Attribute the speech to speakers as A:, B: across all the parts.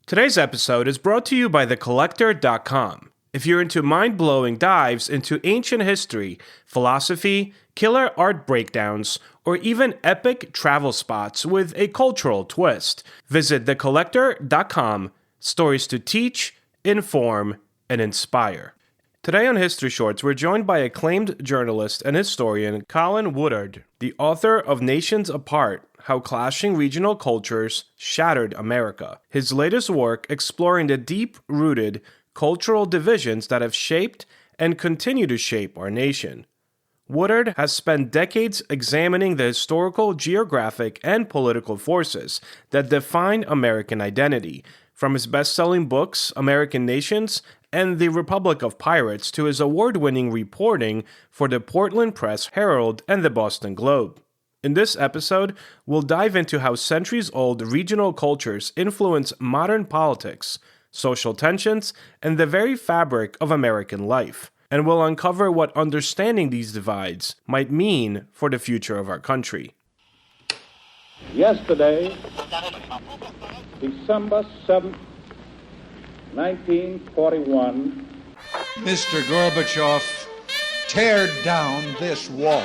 A: Today's episode is brought to you by thecollector.com. If you're into mind-blowing dives into ancient history, philosophy, killer art breakdowns, or even epic travel spots with a cultural twist, visit thecollector.com. Stories to teach, inform, and inspire. Today on History Shorts, we're joined by acclaimed journalist and historian Colin Woodard, the author of Nations Apart: How Clashing Regional Cultures Shattered America. His latest work exploring the deep-rooted cultural divisions that have shaped and continue to shape our nation. Woodard has spent decades examining the historical, geographic, and political forces that define American identity, from his best-selling books, American Nations and The Republic of Pirates, to his award-winning reporting for the Portland Press Herald and the Boston Globe. In this episode, we'll dive into how centuries-old regional cultures influence modern politics, social tensions, and the very fabric of American life. And we'll uncover what understanding these divides might mean for the future of our country.
B: Yesterday, December 7th, 1941.
C: Mr. Gorbachev, tear down this wall.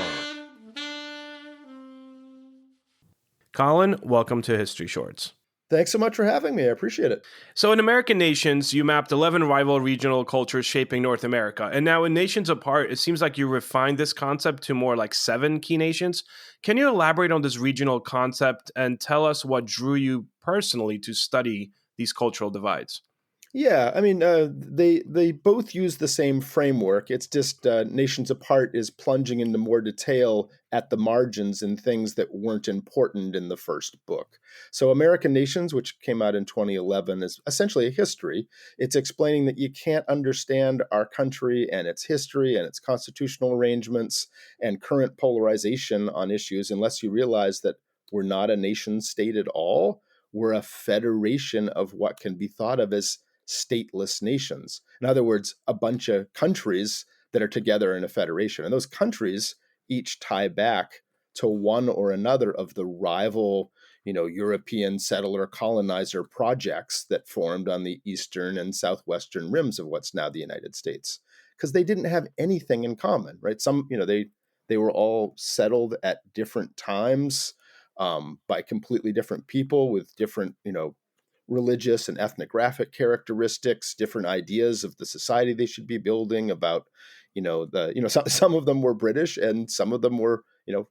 A: Colin, welcome to History Shorts.
D: Thanks so much for having me. I appreciate it.
A: So in American Nations, you mapped 11 rival regional cultures shaping North America. And now in Nations Apart, it seems like you refined this concept to more like 7 key nations. Can you elaborate on this regional concept and tell us what drew you personally to study these cultural divides?
D: Yeah, I mean, they both use the same framework. It's just Nations Apart is plunging into more detail at the margins and things that weren't important in the first book. So American Nations, which came out in 2011, is essentially a history. It's explaining that you can't understand our country and its history and its constitutional arrangements and current polarization on issues unless you realize that we're not a nation state at all. We're a federation of what can be thought of as stateless nations. In other words, a bunch of countries that are together in a federation. And those countries each tie back to one or another of the rival, European settler colonizer projects that formed on the eastern and southwestern rims of what's now the United States. Because they didn't have anything in common, right? They were all settled at different times by completely different people with different, religious and ethnographic characteristics, different ideas of the society they should be building about, some of them were British and some of them were,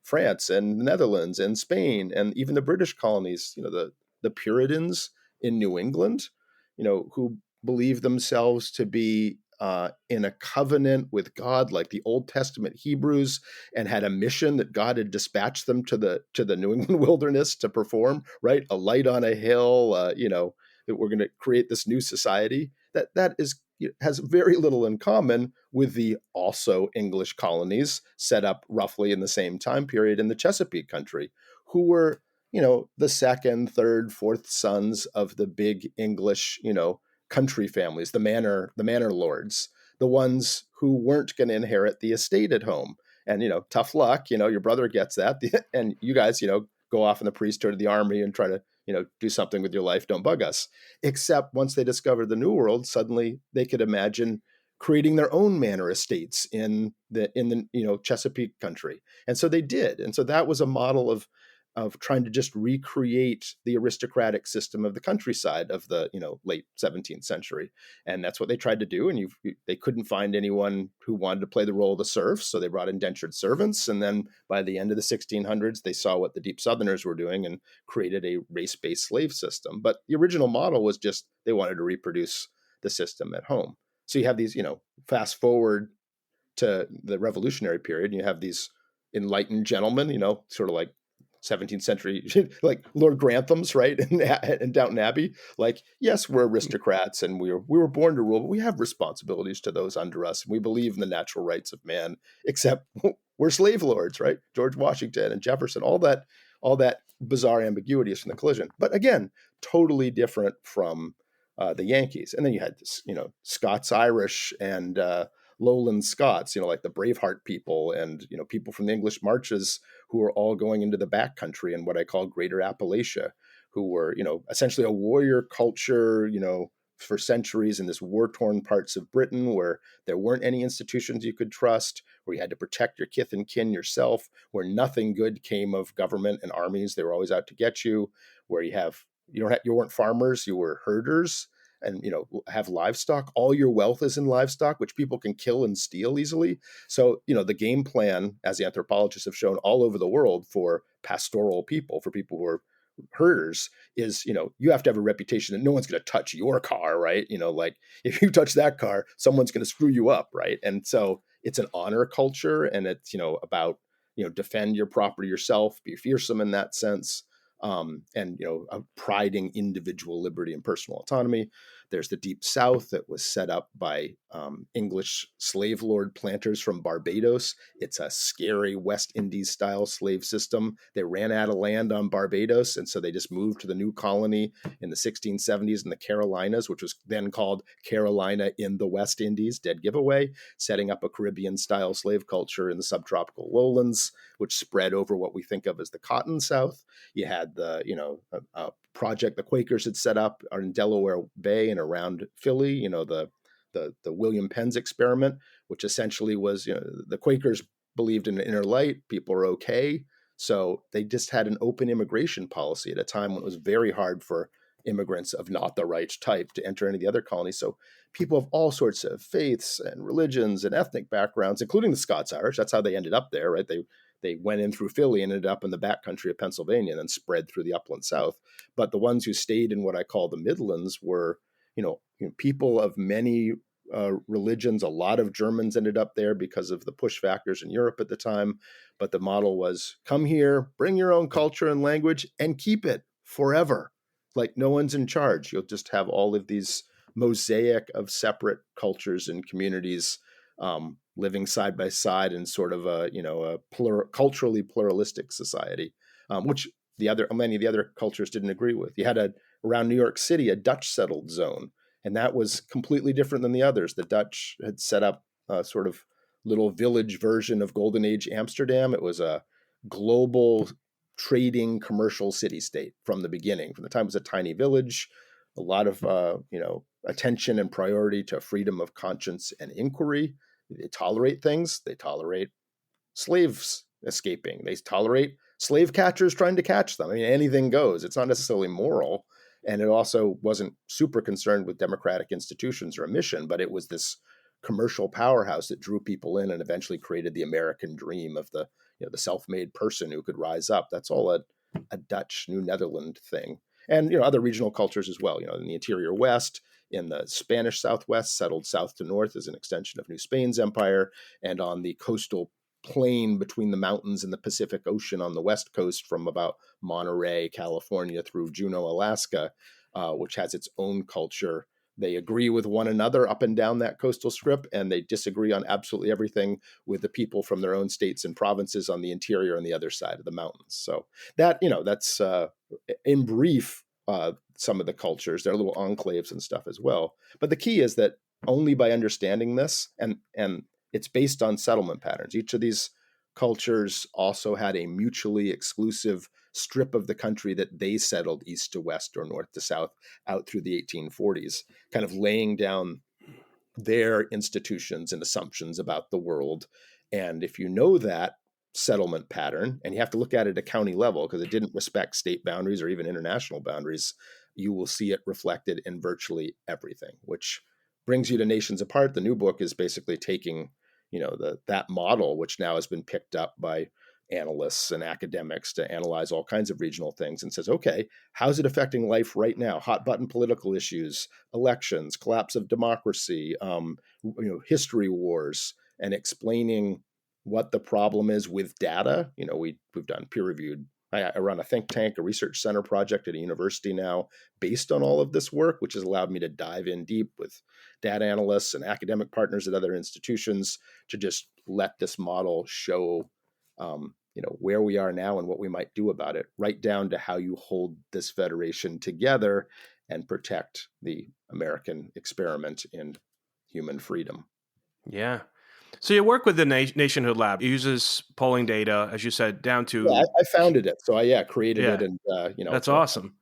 D: France and the Netherlands and Spain and even the British colonies, the Puritans in New England, who believed themselves to be in a covenant with God, like the Old Testament Hebrews, and had a mission that God had dispatched them to the New England wilderness to perform. Right, a light on a hill. That we're going to create this new society that has very little in common with the also English colonies set up roughly in the same time period in the Chesapeake country, who were the second, third, fourth sons of the big English country families, the manor lords, the ones who weren't going to inherit the estate at home. And, tough luck, your brother gets that. And you guys, go off in the priesthood of the army and try to, do something with your life. Don't bug us. Except once they discovered the New World, suddenly they could imagine creating their own manor estates in the Chesapeake country. And so they did. And so that was a model of trying to just recreate the aristocratic system of the countryside of the late 17th century. And that's what they tried to do. And they couldn't find anyone who wanted to play the role of the serfs, so they brought indentured servants. And then by the end of the 1600s, they saw what the deep Southerners were doing and created a race-based slave system. But the original model was just they wanted to reproduce the system at home. So you have these, fast forward to the Revolutionary period, and you have these enlightened gentlemen, sort of like 17th century, like Lord Granthams, right? And Downton Abbey, like, yes, we're aristocrats and we were born to rule, but we have responsibilities to those under us. And we believe in the natural rights of man, except we're slave lords, right? George Washington and Jefferson, all that bizarre ambiguity is from the collision. But again, totally different from the Yankees. And then you had this, Scots-Irish and Lowland Scots, like the Braveheart people and, people from the English marches who are all going into the backcountry in what I call Greater Appalachia, who were, essentially a warrior culture, for centuries in this war-torn parts of Britain where there weren't any institutions you could trust, where you had to protect your kith and kin yourself, where nothing good came of government and armies. They were always out to get you, where you weren't farmers, you were herders and, have livestock. All your wealth is in livestock, which people can kill and steal easily. So, the game plan, as the anthropologists have shown all over the world for pastoral people, for people who are herders, is you have to have a reputation that no one's going to touch your car, right? Like if you touch that car, someone's going to screw you up, right? And so it's an honor culture, and it's about defend your property yourself, be fearsome in that sense, and priding individual liberty and personal autonomy. There's the Deep South that was set up by English slave lord planters from Barbados. It's a scary West Indies style slave system. They ran out of land on Barbados, and so they just moved to the new colony in the 1670s in the Carolinas, which was then called Carolina in the West Indies, dead giveaway, setting up a Caribbean style slave culture in the subtropical lowlands, which spread over what we think of as the Cotton South. You had the project the Quakers had set up in Delaware Bay and around Philly, the William Penn's experiment, which essentially was, the Quakers believed in an inner light, people are okay. So they just had an open immigration policy at a time when it was very hard for immigrants of not the right type to enter any of the other colonies. So people of all sorts of faiths and religions and ethnic backgrounds, including the Scots-Irish, that's how they ended up there, right? They went in through Philly and ended up in the backcountry of Pennsylvania and then spread through the upland South. But the ones who stayed in what I call the Midlands were, people of many religions. A lot of Germans ended up there because of the push factors in Europe at the time. But the model was come here, bring your own culture and language, and keep it forever. Like no one's in charge. You'll just have all of these mosaic of separate cultures and communities living side by side in sort of a culturally pluralistic society, which many of the other cultures didn't agree with. You had around New York City a Dutch settled zone, and that was completely different than the others. The Dutch had set up a sort of little village version of Golden Age Amsterdam. It was a global trading commercial city-state from the beginning. From the time it was a tiny village, a lot of attention and priority to freedom of conscience and inquiry. They tolerate things. They tolerate slaves escaping. They tolerate slave catchers trying to catch them. I mean, anything goes. It's not necessarily moral. And it also wasn't super concerned with democratic institutions or a mission, but it was this commercial powerhouse that drew people in and eventually created the American dream of the self-made person who could rise up. That's all a Dutch New Netherland thing. And other regional cultures as well. In the interior West, in the Spanish Southwest, settled south to north as an extension of New Spain's empire, and on the coastal plain between the mountains and the Pacific Ocean on the West Coast from about Monterey, California through Juneau, Alaska, which has its own culture. They agree with one another up and down that coastal strip, and they disagree on absolutely everything with the people from their own states and provinces on the interior and the other side of the mountains. So that's in brief, some of the cultures. There are little enclaves and stuff as well. But the key is that only by understanding this, and it's based on settlement patterns. Each of these cultures also had a mutually exclusive strip of the country that they settled east to west or north to south out through the 1840s, kind of laying down their institutions and assumptions about the world. And if you know that settlement pattern, and you have to look at it at a county level because it didn't respect state boundaries or even international boundaries, you will see it reflected in virtually everything, which brings you to Nations Apart. The new book is basically taking that model, which now has been picked up by analysts and academics to analyze all kinds of regional things, and says, okay, how's it affecting life right now? Hot button political issues, elections, collapse of democracy, history wars, and explaining what the problem is with data. We've done peer-reviewed. I run a think tank, a research center project at a university now based on all of this work, which has allowed me to dive in deep with data analysts and academic partners at other institutions to just let this model show, where we are now and what we might do about it, right down to how you hold this federation together and protect the American experiment in human freedom.
A: Yeah. So you work with the Nationhood Lab. It uses polling data, as you said, down to...
D: Yeah, I founded it. So I created it. And,
A: that's awesome.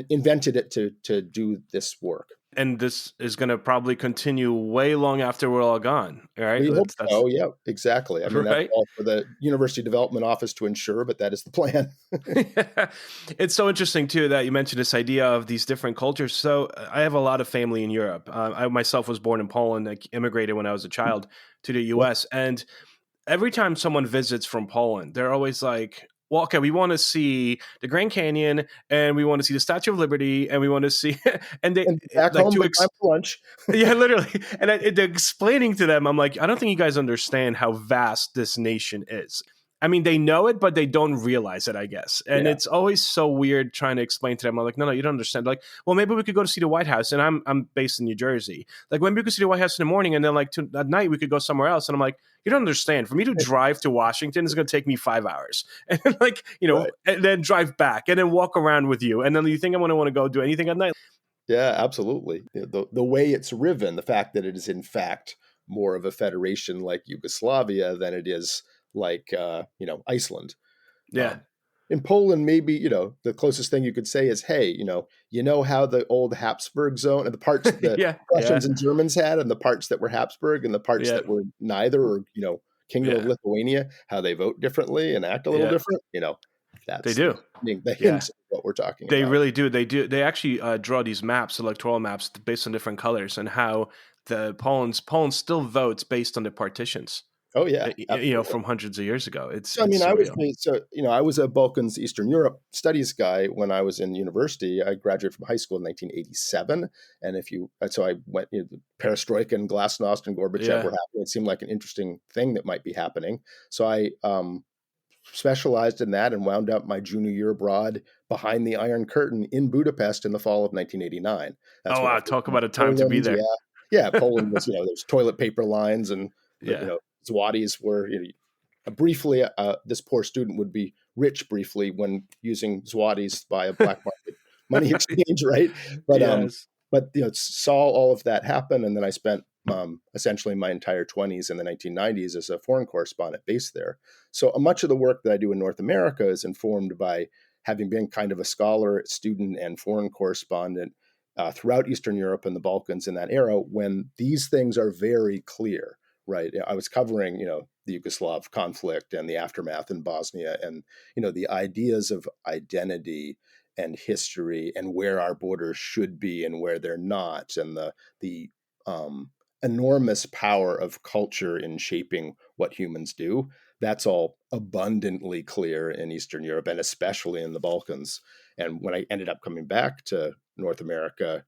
D: invented it to do this work.
A: And this is going to probably continue way long after we're all gone. All right.
D: We hope
A: That's
D: so. Yeah, exactly. I mean, that's
A: right.
D: all for the University Development Office to ensure, but that is the plan.
A: It's so interesting too that you mentioned this idea of these different cultures. So I have a lot of family in Europe. I myself was born in Poland. I immigrated when I was a child to the
D: Yeah.
A: U.S. And every time someone visits from Poland, they're always like, well, okay, we want to see the Grand Canyon and we want to see the Statue of Liberty and we want to see, and they
D: And back
A: like
D: home,
A: to,
D: good time for lunch.
A: yeah, literally. And they're explaining to them, I'm like, I don't think you guys understand how vast this nation is. I mean, they know it, but they don't realize it, I guess. And
D: Yeah.
A: it's always so weird trying to explain to them. I'm like, no, you don't understand. Like, well, maybe we could go to see the White House. And I'm based in New Jersey. Like, maybe we could see the White House in the morning. And then, like, at night, we could go somewhere else. And I'm like, you don't understand. For me to drive to Washington is going to take me 5 hours. And then, like,
D: Right.
A: and then drive back and then walk around with you. And then you think I'm going to want to go do anything at night?
D: Yeah, absolutely. The way it's riven, the fact that it is in fact more of a federation like Yugoslavia than it is like Iceland.
A: Yeah.
D: In Poland, maybe the closest thing you could say is, hey, how the old Habsburg zone and the parts that
A: Yeah.
D: Russians and Germans had, and the parts that were Habsburg and the parts
A: Yeah.
D: that were neither, or Kingdom of
A: Yeah.
D: Lithuania, how they vote differently and act a little
A: Yeah.
D: different. That's
A: They do.
D: the hint of what we're talking
A: They
D: about.
A: really do. They do. They actually draw these maps, electoral maps, based on different colors, and how the Poland still votes based on the partitions.
D: Oh yeah, absolutely.
A: From hundreds of years ago.
D: So, I mean, I was a Balkans, Eastern Europe studies guy when I was in university. I graduated from high school in 1987, and so I went. Perestroika and Glasnost and Gorbachev were happening. It seemed like an interesting thing that might be happening. So I specialized in that and wound up my junior year abroad behind the Iron Curtain in Budapest in the fall of 1989.
A: Oh wow! Talk about a time to be there.
D: Yeah. Poland was. There's toilet paper lines and zlotys were. Briefly, this poor student would be rich briefly when using zlotys by a black market money exchange, right? But saw all of that happen, and then I spent essentially my entire 20s in the 1990s as a foreign correspondent based there. So much of the work that I do in North America is informed by having been kind of a scholar, student, and foreign correspondent throughout Eastern Europe and the Balkans in that era when these things are very clear. Right. I was covering, the Yugoslav conflict and the aftermath in Bosnia and, the ideas of identity and history and where our borders should be and where they're not, and the enormous power of culture in shaping what humans do. That's all abundantly clear in Eastern Europe and especially in the Balkans. And when I ended up coming back to North America,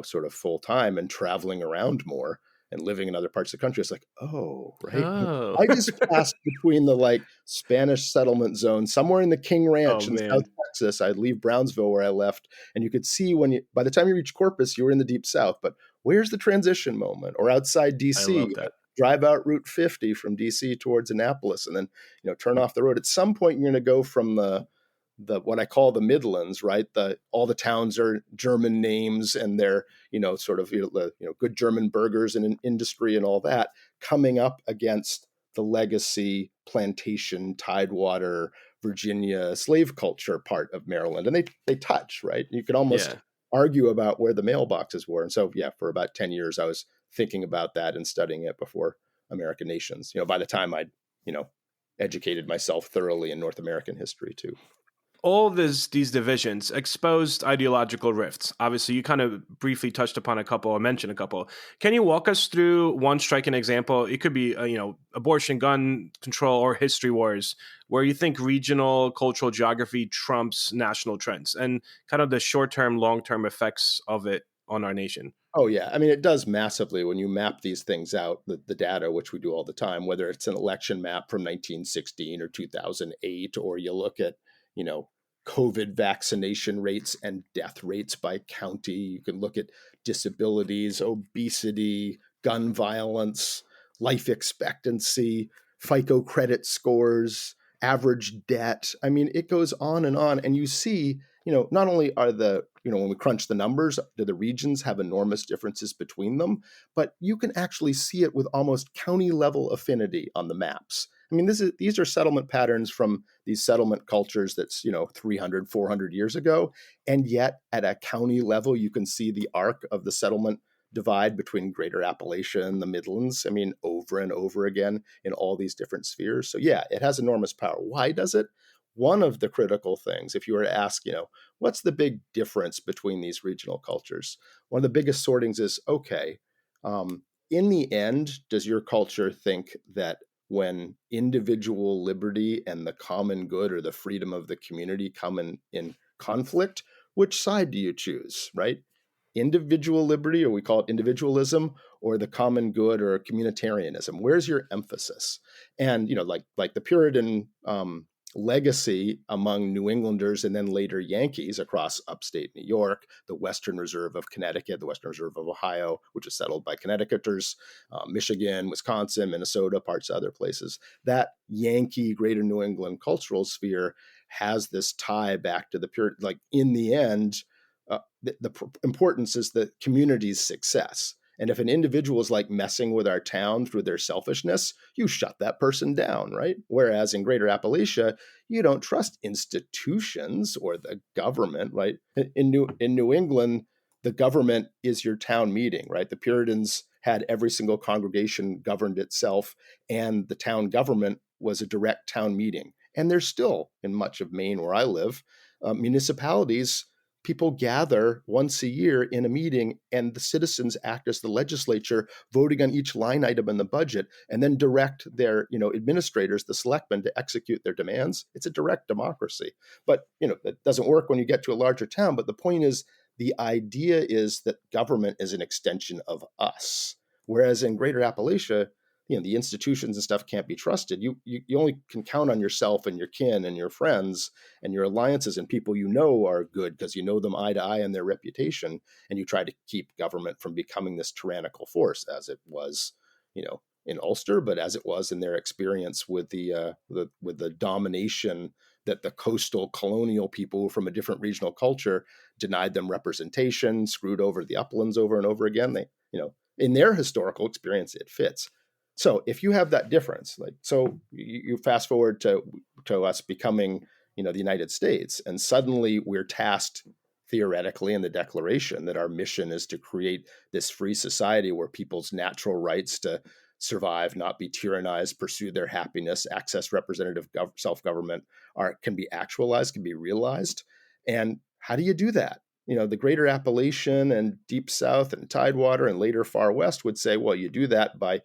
D: sort of full time and traveling around more, and living in other parts of the country, it's like, oh, right.
A: Oh.
D: I just passed between the Spanish settlement zone somewhere in the King Ranch in South Texas. I'd leave Brownsville where I left, and you could see by the time you reach Corpus, you were in the deep South. But where's the transition moment? Or outside DC, drive out Route 50 from DC towards Annapolis, and then turn off the road. At some point, you're going to go from the what I call the Midlands, right? All the towns are German names, and they're good German burgers and an industry and all that, coming up against the legacy plantation, Tidewater, Virginia slave culture part of Maryland, and they touch, right? You could almost argue about where the mailboxes were. And so for about 10 years I was thinking about that and studying it before American Nations. By the time I'd educated myself thoroughly in North American history too.
A: All these divisions exposed ideological rifts. Obviously, you kind of briefly touched upon a couple or mentioned a couple. Can you walk us through one striking example? It could be, abortion, gun control, or history wars, where you think regional cultural geography trumps national trends and kind of the short-term, long-term effects of it on our nation.
D: Oh, yeah. I mean, it does massively when you map these things out, the data, which we do all the time, whether it's an election map from 1916 or 2008, or you look at COVID vaccination rates and death rates by county. You can look at disabilities, obesity, gun violence, life expectancy, FICO credit scores, average debt. I mean, it goes on. And you see, not only are when we crunch the numbers, do the regions have enormous differences between them, but you can actually see it with almost county level affinity on the maps. I mean, these are settlement patterns from these settlement cultures that's, 300, 400 years ago. And yet at a county level, you can see the arc of the settlement divide between Greater Appalachia and the Midlands. I mean, over and over again in all these different spheres. So yeah, it has enormous power. Why does it? One of the critical things, if you were to ask, what's the big difference between these regional cultures? One of the biggest sortings is, okay, in the end, does your culture think that when individual liberty and the common good or the freedom of the community come in conflict, which side do you choose, right? Individual liberty, or we call it individualism, or the common good or communitarianism? Where's your emphasis? And like the Puritan legacy among New Englanders and then later Yankees across upstate New York, the Western Reserve of Connecticut, the Western Reserve of Ohio, which is settled by Connecticuters, Michigan, Wisconsin, Minnesota, parts of other places. That Yankee Greater New England cultural sphere has this tie back to the Puritan. Like in the end, the importance is the community's success. And if an individual is like messing with our town through their selfishness, you shut that person down, right? Whereas in Greater Appalachia, you don't trust institutions or the government, right? In New England, the government is your town meeting, right? The Puritans had every single congregation governed itself, and the town government was a direct town meeting. And there's still, in much of Maine where I live, municipalities, people gather once a year in a meeting, and the citizens act as the legislature, voting on each line item in the budget, and then direct their administrators, the selectmen, to execute their demands. It's a direct democracy. But that doesn't work when you get to a larger town. But the point is, the idea is that government is an extension of us. Whereas in Greater Appalachia, the institutions and stuff can't be trusted. You only can count on yourself and your kin and your friends and your alliances and people are good because you know them eye to eye and their reputation, and you try to keep government from becoming this tyrannical force, as it was, in Ulster, but as it was in their experience with the domination that the coastal colonial people from a different regional culture denied them representation, screwed over the uplands over and over again. They, in their historical experience, it fits. So if you have that difference, you fast forward to us becoming, the United States, and suddenly we're tasked theoretically in the Declaration that our mission is to create this free society where people's natural rights to survive, not be tyrannized, pursue their happiness, access representative self-government can be actualized, can be realized. And how do you do that? The Greater Appalachian and Deep South and Tidewater and later Far West would say, well, you do that by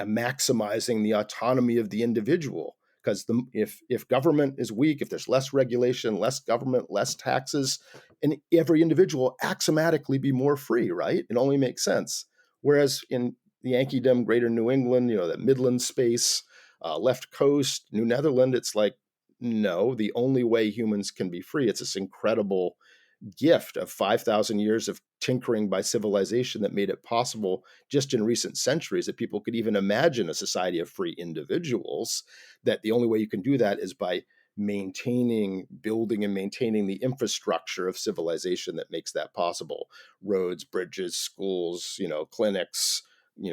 D: maximizing the autonomy of the individual. Because if government is weak, if there's less regulation, less government, less taxes, and every individual axiomatically be more free, right? It only makes sense. Whereas in the Yankeedom, Greater New England, that Midland space, left coast, New Netherland, it's like, no, the only way humans can be free, it's this incredible gift of 5,000 years of tinkering by civilization that made it possible just in recent centuries that people could even imagine a society of free individuals, that the only way you can do that is by building and maintaining the infrastructure of civilization that makes that possible. Roads, bridges, schools, clinics,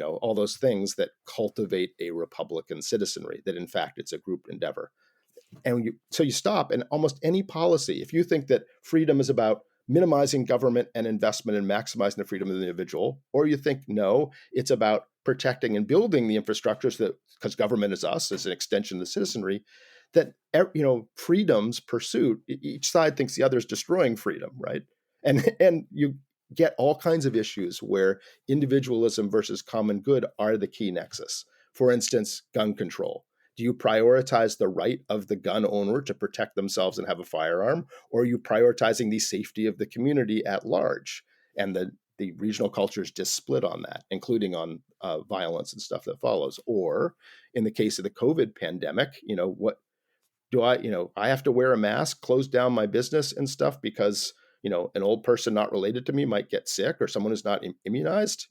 D: all those things that cultivate a republican citizenry, that in fact it's a group endeavor. And so you stop, and almost any policy, if you think that freedom is about minimizing government and investment and maximizing the freedom of the individual, or you think, no, it's about protecting and building the infrastructures because government is us, as an extension of the citizenry, that, freedom's pursuit, each side thinks the other is destroying freedom, right? And you get all kinds of issues where individualism versus common good are the key nexus. For instance, gun control. Do you prioritize the right of the gun owner to protect themselves and have a firearm, or are you prioritizing the safety of the community at large? And the regional cultures just split on that, including on violence and stuff that follows. Or in the case of the COVID pandemic, what do I have to wear a mask, close down my business and stuff because, an old person not related to me might get sick, or someone who's not immunized?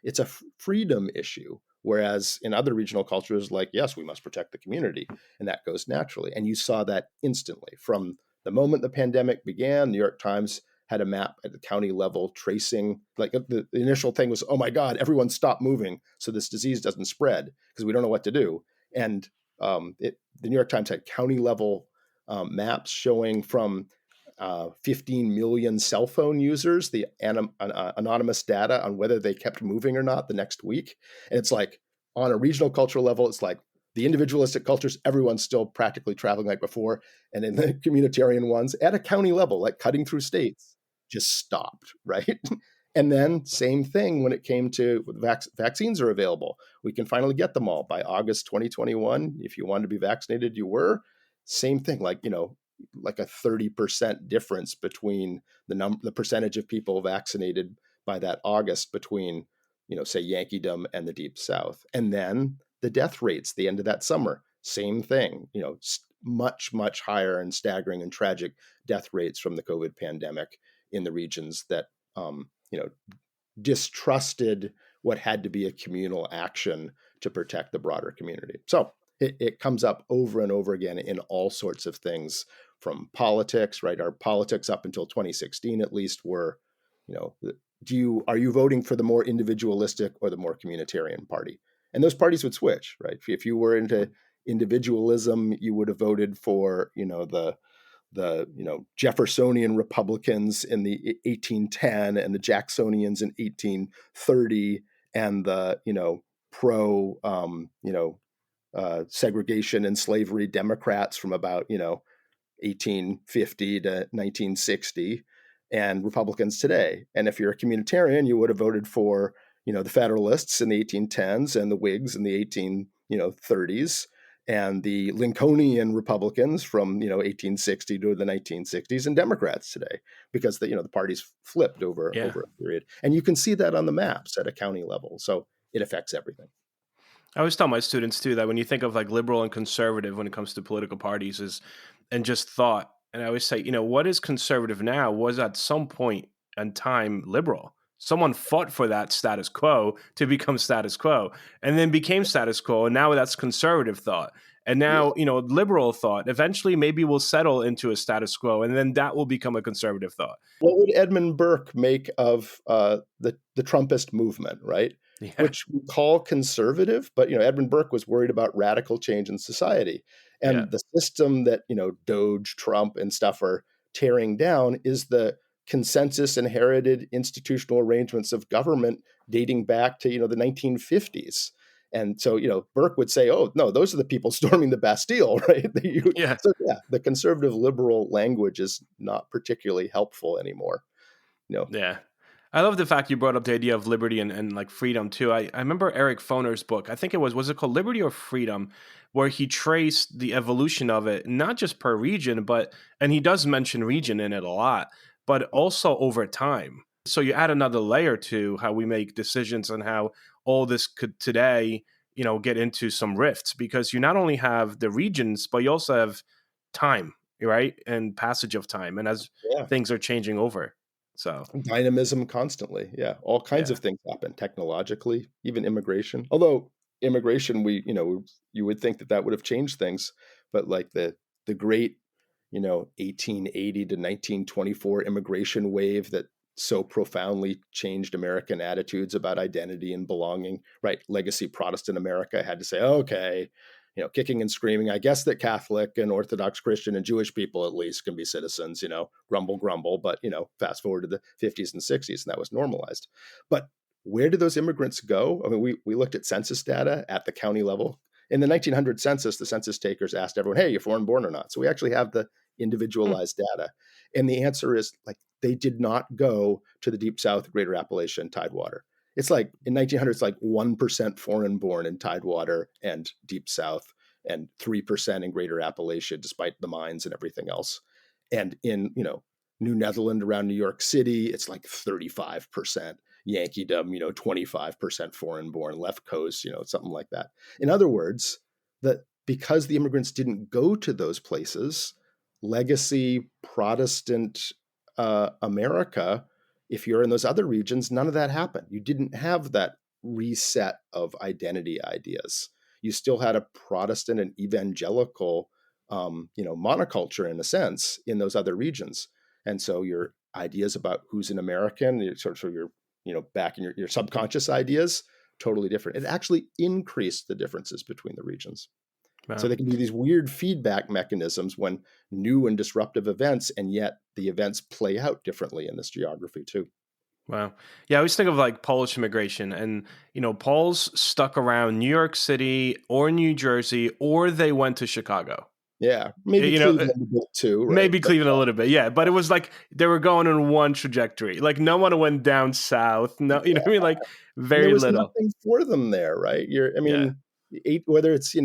D: It's a freedom issue. Whereas in other regional cultures, yes, we must protect the community, and that goes naturally. And you saw that instantly from the moment the pandemic began. New York Times had a map at the county level tracing, the initial thing was, oh my God, everyone stop moving so this disease doesn't spread because we don't know what to do. And the New York Times had county level maps showing from 15 million cell phone users, the anonymous data on whether they kept moving or not the next week. And it's like on a regional cultural level, it's like the individualistic cultures, everyone's still practically traveling like before. And in the communitarian ones at a county level, like cutting through states, just stopped, right? And then same thing when it came to vaccines are available. We can finally get them all by August 2021. If you wanted to be vaccinated, you were. Same thing, like, like a 30% difference between the percentage of people vaccinated by that August between, say Yankeedom and the Deep South. And then the death rates, the end of that summer, same thing, much, much higher and staggering and tragic death rates from the COVID pandemic in the regions that, distrusted what had to be a communal action to protect the broader community. So it comes up over and over again in all sorts of things from politics, right? Our politics up until 2016, at least, were, are you voting for the more individualistic or the more communitarian party? And those parties would switch, right? If you were into individualism, you would have voted for, the Jeffersonian Republicans in the 1810 and the Jacksonians in 1830 and the pro segregation and slavery Democrats from about 1850 to 1960 and Republicans today. And if you're a communitarian, you would have voted for the Federalists in the 1810s and the Whigs in the 1830s. And the Lincolnian Republicans from 1860 to the 1960s, and Democrats today, because the parties flipped over a period, and you can see that on the maps at a county level. So it affects everything.
A: I always tell my students too that when you think of like liberal and conservative when it comes to political parties and just thought, and I always say, what is conservative now was at some point in time liberal. Someone fought for that status quo to become status quo and then became status quo. And now that's conservative thought. And now, liberal thought eventually maybe will settle into a status quo and then that will become a conservative thought.
D: What would Edmund Burke make of the Trumpist movement, right? Yeah. Which we call conservative, but, Edmund Burke was worried about radical change in society. And the system that, Doge, Trump and stuff are tearing down is the consensus inherited institutional arrangements of government dating back to the 1950s. And so Burke would say, oh no, those are the people storming the Bastille, right? So the conservative liberal language is not particularly helpful anymore.
A: I love the fact you brought up the idea of liberty and like freedom too. I remember Eric Foner's book, I think was it called Liberty or Freedom, where he traced the evolution of it, not just per region, and he does mention region in it a lot, but also over time. So you add another layer to how we make decisions and how all this could today, get into some rifts, because you not only have the regions, but you also have time, right? And passage of time. And as things are changing over. So
D: dynamism constantly. Yeah. All kinds of things happen technologically, even immigration. Although immigration, you would think that would have changed things, but like the great 1880 to 1924 immigration wave that so profoundly changed American attitudes about identity and belonging, right? Legacy Protestant America had to say, okay, kicking and screaming, I guess that Catholic and Orthodox Christian and Jewish people at least can be citizens, grumble, grumble. But, fast forward to the 50s and 60s, and that was normalized. But where did those immigrants go? I mean, we looked at census data at the county level. In the 1900 census, the census takers asked everyone, hey, you're foreign born or not? So we actually have the individualized data. And the answer is like, they did not go to the Deep South, Greater Appalachian, Tidewater. It's like in 1900, it's like 1% foreign born in Tidewater and Deep South and 3% in Greater Appalachia, despite the mines and everything else. And in, New Netherland around New York City, it's like 35%. Yankeedom, 25% foreign born, left coast, something like that. In other words, that because the immigrants didn't go to those places, legacy Protestant America, if you're in those other regions, none of that happened. You didn't have that reset of identity ideas. You still had a Protestant and evangelical, monoculture in a sense in those other regions. And so your ideas about who's an American, sort of your, back in your subconscious ideas, totally different. It actually increased the differences between the regions. So
A: Wow.
D: they can do these weird feedback mechanisms when new and disruptive events, and yet the events play out differently in this geography too.
A: Wow. Yeah, I always think of like Polish immigration and, Poles stuck around New York City or New Jersey or they went to Chicago.
D: Yeah,
A: Y-
D: maybe
A: You know, uh,
D: Cleveland a bit too, right?
A: maybe
D: But
A: Cleveland a little bit. Yeah, but it was like they were going in one trajectory. Like no one went down south. No, you know
D: yeah,
A: what I mean? Like
D: and there
A: very
D: was
A: little.
D: nothing for them there, right? I
A: Yeah.
D: mean, whether it's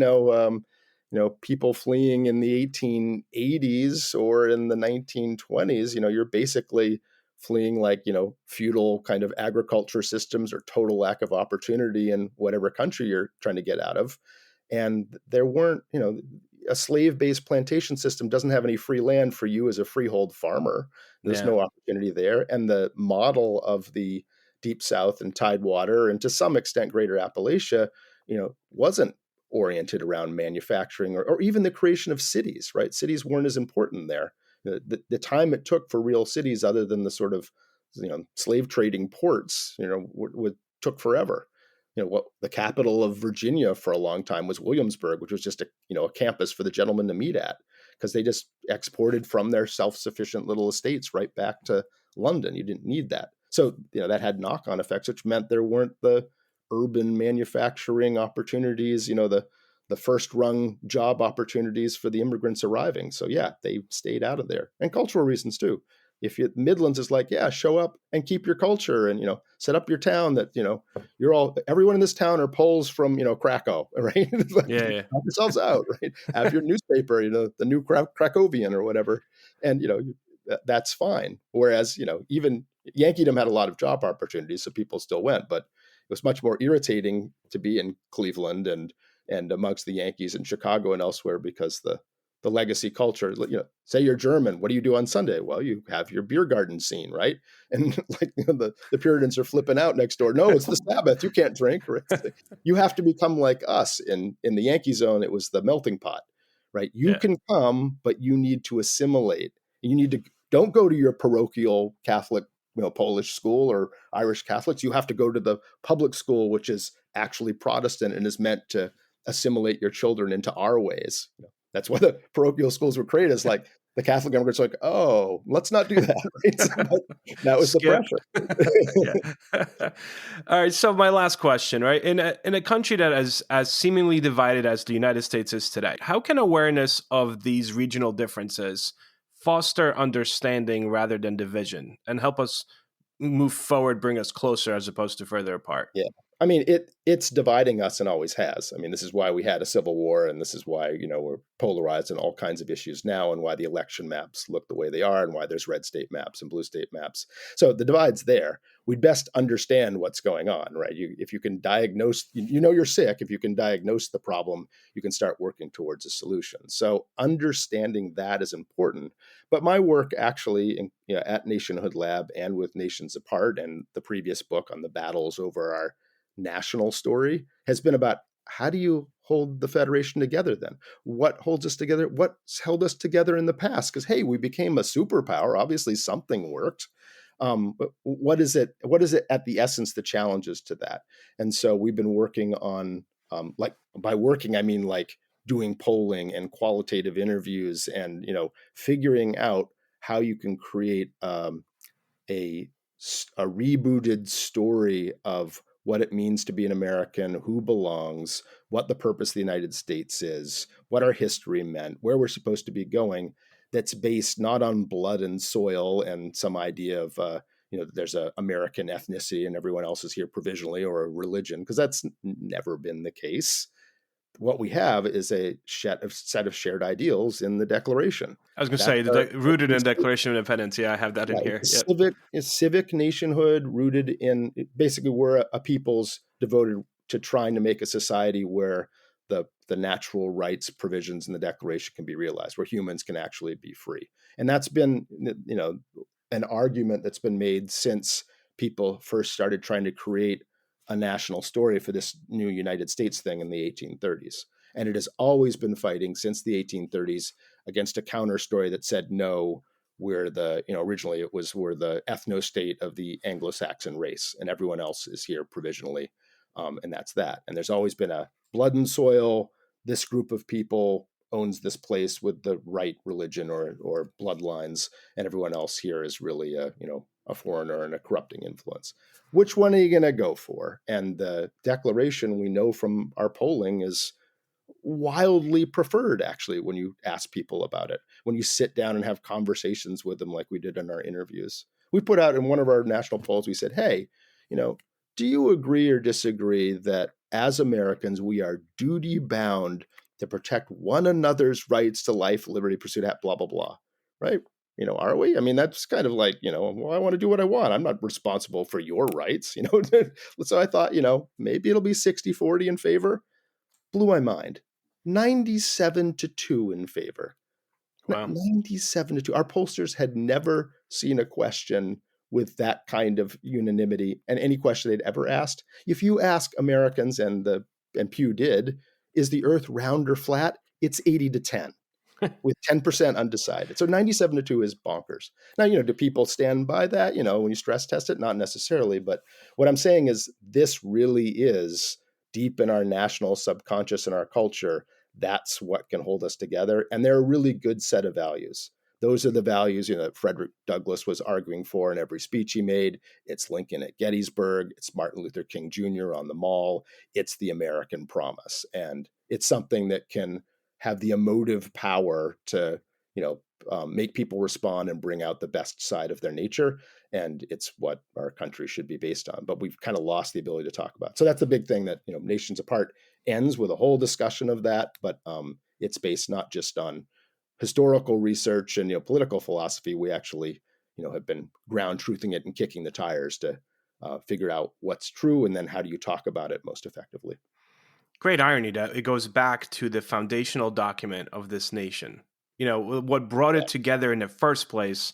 D: people fleeing in the 1880s or in the 1920s, you're basically fleeing like feudal kind of agriculture systems or total lack of opportunity in whatever country you're trying to get out of. And there weren't, a slave-based plantation system doesn't have any free land for you as a freehold farmer. There's
A: Yeah.
D: no opportunity there. And the model of the Deep South and Tidewater, and to some extent Greater Appalachia, wasn't oriented around manufacturing or even the creation of cities, right? Cities weren't as important there. The time it took for real cities, other than the sort of slave trading ports, took forever. What the capital of Virginia for a long time was Williamsburg, which was just a campus for the gentlemen to meet at, because they just exported from their self-sufficient little estates right back to London. You didn't need that. So, that had knock-on effects, which meant there weren't the urban manufacturing opportunities, the first rung job opportunities for the immigrants arriving. So yeah, they stayed out of there. And cultural reasons too. If you Midlands is like, yeah, show up and keep your culture and set up your town that, everyone in this town are Poles from, Krakow, right? It's like,
A: Yeah. Yeah.
D: knock yourselves out, right? Have your newspaper, the new Krakowian or whatever. And that's fine. Whereas, even Yankeedom had a lot of job opportunities, so people still went, but it was much more irritating to be in Cleveland and amongst the Yankees in Chicago and elsewhere, because the legacy culture, say you're German, what do you do on Sunday? Well, you have your beer garden scene, right? And like the Puritans are flipping out next door. No, it's the Sabbath. You can't drink. Right? You have to become like us. In the Yankee zone, it was the melting pot, right? You
A: Yeah.
D: can come, but you need to assimilate. You need to don't go to your parochial Catholic, Polish school or Irish Catholics. You have to go to the public school, which is actually Protestant and is meant to assimilate your children into our ways. That's why the parochial schools were created. Is like the Catholic immigrants are like, oh, let's not do that. Right? So that was the
A: Skip.
D: pressure.
A: Yeah. All right. So my last question, right? In a country that is as seemingly divided as the United States is today, how can awareness of these regional differences foster understanding rather than division and help us move forward, bring us closer as opposed to further apart?
D: Yeah. I mean, it's dividing us and always has. I mean, this is why we had a civil war, and this is why, we're polarized in all kinds of issues now, and why the election maps look the way they are, and why there's red state maps and blue state maps. So the divide's there. We'd best understand what's going on, right? If you can diagnose, you're sick. If you can diagnose the problem, you can start working towards a solution. So understanding that is important. But my work actually, at Nationhood Lab and with Nations Apart, and the previous book on the battles over our national story, has been about how do you hold the Federation together then? What holds us together? What's held us together in the past? Because, hey, we became a superpower. Obviously, something worked. But what is it? What is it at the essence, the challenges to that? And so we've been working on, like, by working, I mean like doing polling and qualitative interviews and, figuring out how you can create a a rebooted story of what it means to be an American, who belongs, what the purpose of the United States is, what our history meant, where we're supposed to be going, that's based not on blood and soil and some idea of, that there's a American ethnicity and everyone else is here provisionally, or a religion, because that's never been the case. What we have is a set of shared ideals in the Declaration.
A: I was going to
D: That's
A: say, rooted in Declaration of Independence. Yeah, I have that in
D: right.
A: here. Yep.
D: It's civic nationhood rooted in, basically, we're a people's devoted to trying to make a society where the natural rights provisions in the Declaration can be realized, where humans can actually be free. And that's been, an argument that's been made since people first started trying to create a national story for this new United States thing in the 1830s. And it has always been fighting since the 1830s against a counter story that said, no, we're originally we're the ethno state of the Anglo-Saxon race and everyone else is here provisionally. And that's that. And there's always been a blood and soil, this group of people owns this place with the right religion or bloodlines, and everyone else here is really a foreigner and a corrupting influence. Which one are you going to go for? And the Declaration, we know from our polling, is wildly preferred, actually, when you ask people about it, when you sit down and have conversations with them like we did in our interviews. We put out in one of our national polls, we said, hey, do you agree or disagree that as Americans, we are duty bound to protect one another's rights to life, liberty, pursuit, blah, blah, blah, right? Are we? I mean, that's kind of like, well, I want to do what I want. I'm not responsible for your rights, So I thought, maybe it'll be 60-40 in favor. Blew my mind. 97-2 in favor.
A: Wow.
D: 97-2. Our pollsters had never seen a question with that kind of unanimity, and any question they'd ever asked. If you ask Americans, and Pew did, is the Earth round or flat? It's 80-10, with 10% undecided. So 97-2 is bonkers. Now, do people stand by that? When you stress test it, not necessarily. But what I'm saying is, this really is deep in our national subconscious and our culture. That's what can hold us together. And they're a really good set of values. Those are the values, that Frederick Douglass was arguing for in every speech he made. It's Lincoln at Gettysburg. It's Martin Luther King Jr. on the Mall. It's the American promise. And it's something that can have the emotive power to, make people respond and bring out the best side of their nature. And it's what our country should be based on. But we've kind of lost the ability to talk about it. So that's the big thing that, Nations Apart ends with a whole discussion of that. But it's based not just on historical research and political philosophy. We actually have been ground truthing it and kicking the tires to figure out what's true, and then how do you talk about it most effectively.
A: Great irony that it goes back to the foundational document of this nation. What brought it together in the first place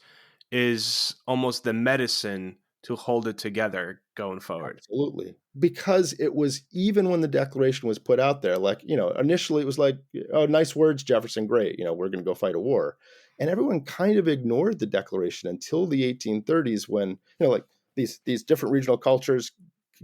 A: is almost the medicine to hold it together going forward.
D: Absolutely. Because it was, even when the Declaration was put out there, like, initially it was like, oh, nice words, Jefferson, great, we're going to go fight a war. And everyone kind of ignored the Declaration until the 1830s, when, like these different regional cultures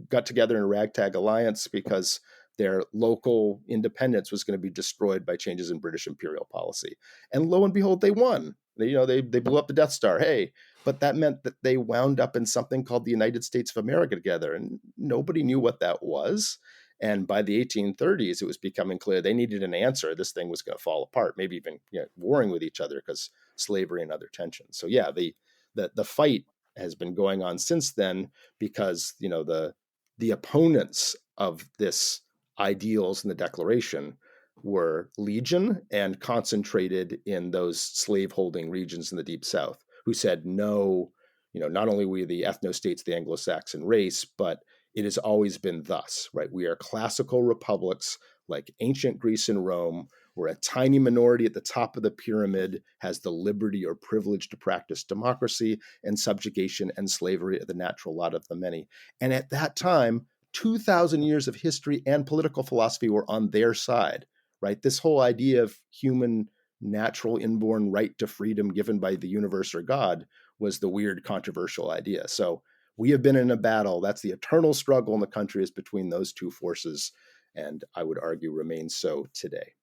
D: got together in a ragtag alliance because their local independence was going to be destroyed by changes in British imperial policy. And lo and behold, they won. They blew up the Death Star. Hey, but that meant that they wound up in something called the United States of America together, and nobody knew what that was. And by the 1830s, it was becoming clear they needed an answer. This thing was going to fall apart, maybe even warring with each other because slavery and other tensions. So yeah, the fight has been going on since then, because the opponents of this ideals in the Declaration were legion and concentrated in those slave-holding regions in the Deep South, who said, no, not only we the ethno-states, the Anglo-Saxon race, but it has always been thus, right? We are classical republics like ancient Greece and Rome, where a tiny minority at the top of the pyramid has the liberty or privilege to practice democracy, and subjugation and slavery are the natural lot of the many. And at that time, 2,000 years of history and political philosophy were on their side, right? This whole idea of human natural inborn right to freedom given by the universe or God was the weird controversial idea. So we have been in a battle. That's the eternal struggle in the country, is between those two forces, and I would argue remains so today.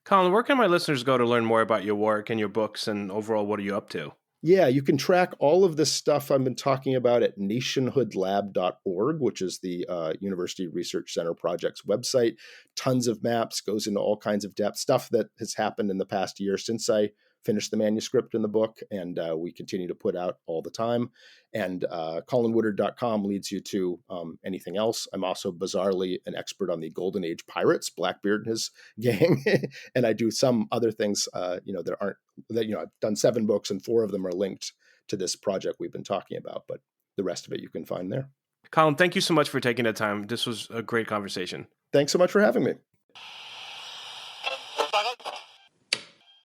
A: Colin, where can my listeners go to learn more about your work and your books, and overall, what are you up to?
D: Yeah, you can track all of this stuff I've been talking about at nationhoodlab.org, which is the University Research Center Project's website. Tons of maps, goes into all kinds of depth, stuff that has happened in the past year since I finished the manuscript in the book, and we continue to put out all the time. And colinwoodard.com leads you to anything else. I'm also bizarrely an expert on the Golden Age pirates, Blackbeard and his gang, and I do some other things that aren't, I've done 7 books, and 4 of them are linked to this project we've been talking about, but the rest of it you can find there.
A: Colin, thank you so much for taking the time. This was a great conversation.
D: Thanks so much for having me.